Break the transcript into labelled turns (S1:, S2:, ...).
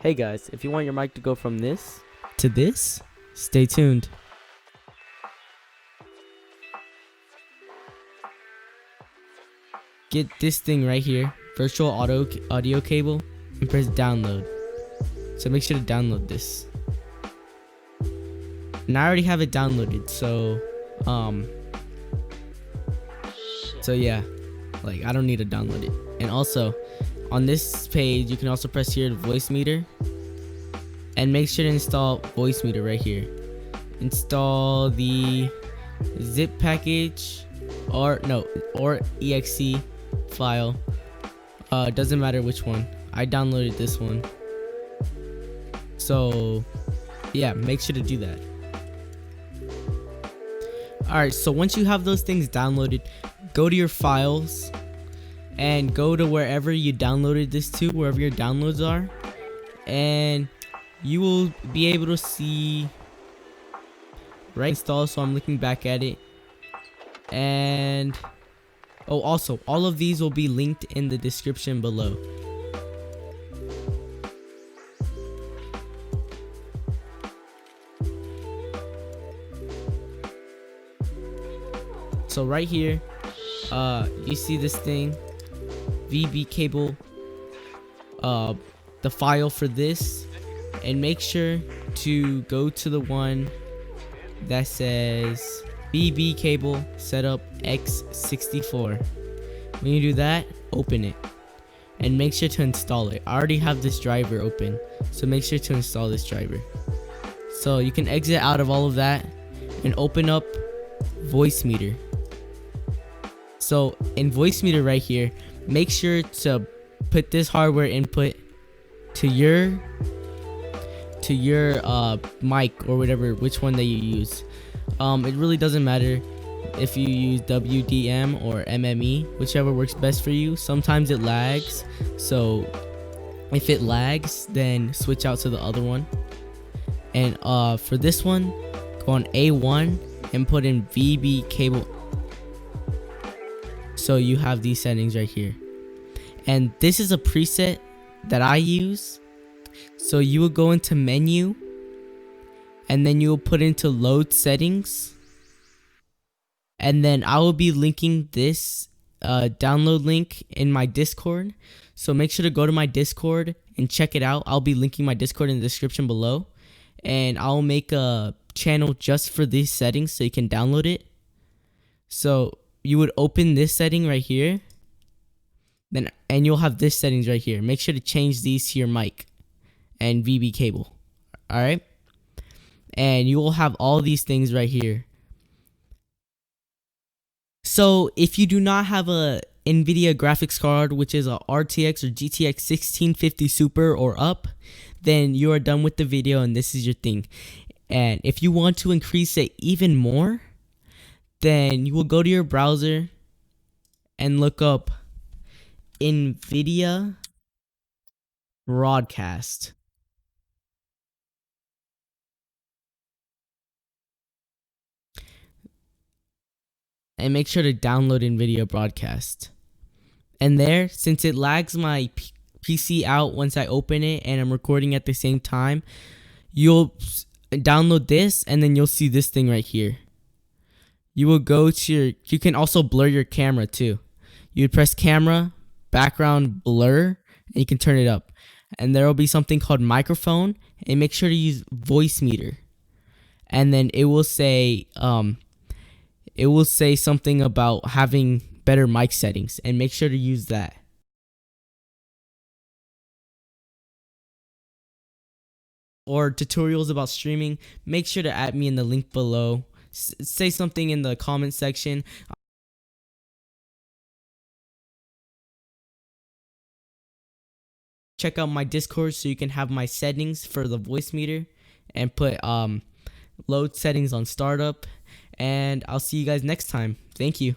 S1: Hey guys, if you want your mic to go from this to this, stay tuned. Get this thing right here, virtual audio cable, and press download. So make sure to download this. And I already have it downloaded, so yeah, like I don't need to download it. And also on this page you can also press here to Voicemeeter, and make sure to install Voicemeeter right here. Install the zip package or exe file. Doesn't matter which one. I downloaded this one, so yeah, make sure to do that. Alright, so once you have those things downloaded, go to your files and go to wherever you downloaded this to, wherever your downloads are, and you will be able to see right install. So I'm looking back at it, and also all of these will be linked in the description below. So right here, you see this thing, VB cable, the file for this, and make sure to go to the one that says VB cable setup x64. When you do that, open it and make sure to install it. I already have this driver open, so make sure to install this driver. So you can exit out of all of that and open up Voicemeeter. So in Voicemeeter right here, make sure to put this hardware input to your mic or whatever, which one that you use. It really doesn't matter if you use WDM or MME, whichever works best for you. Sometimes it lags, so if it lags, then switch out to the other one. And for this one, go on A1 and put in VB cable. So you have these settings right here, and this is a preset that I use. So you will go into menu, and then you will put into load settings, and then I will be linking this download link in my Discord. So make sure to go to my Discord and check it out. I'll be linking my Discord in the description below, and I'll make a channel just for these settings so you can download it. So you would open this setting right here, and you'll have this settings right here. Make sure to change these to your mic and VB cable. Alright, and you will have all these things right here. So if you do not have a Nvidia graphics card, which is a RTX or GTX 1650 Super or up, then you are done with the video and this is your thing. And if you want to increase it even more, then you will go to your browser and look up Nvidia Broadcast. And make sure to download Nvidia Broadcast. And there, since it lags my PC out once I open it and I'm recording at the same time, you'll download this and then you'll see this thing right here. You will go to you can also blur your camera too. You would press camera, background blur, and you can turn it up. And there will be something called microphone, and make sure to use Voicemeeter. And then it will say something about having better mic settings, and make sure to use that. Or tutorials about streaming, make sure to add me in the link below. Say something in the comment section. Check out my Discord so you can have my settings for the Voicemeeter, and put load settings on startup. And I'll see you guys next time. Thank you.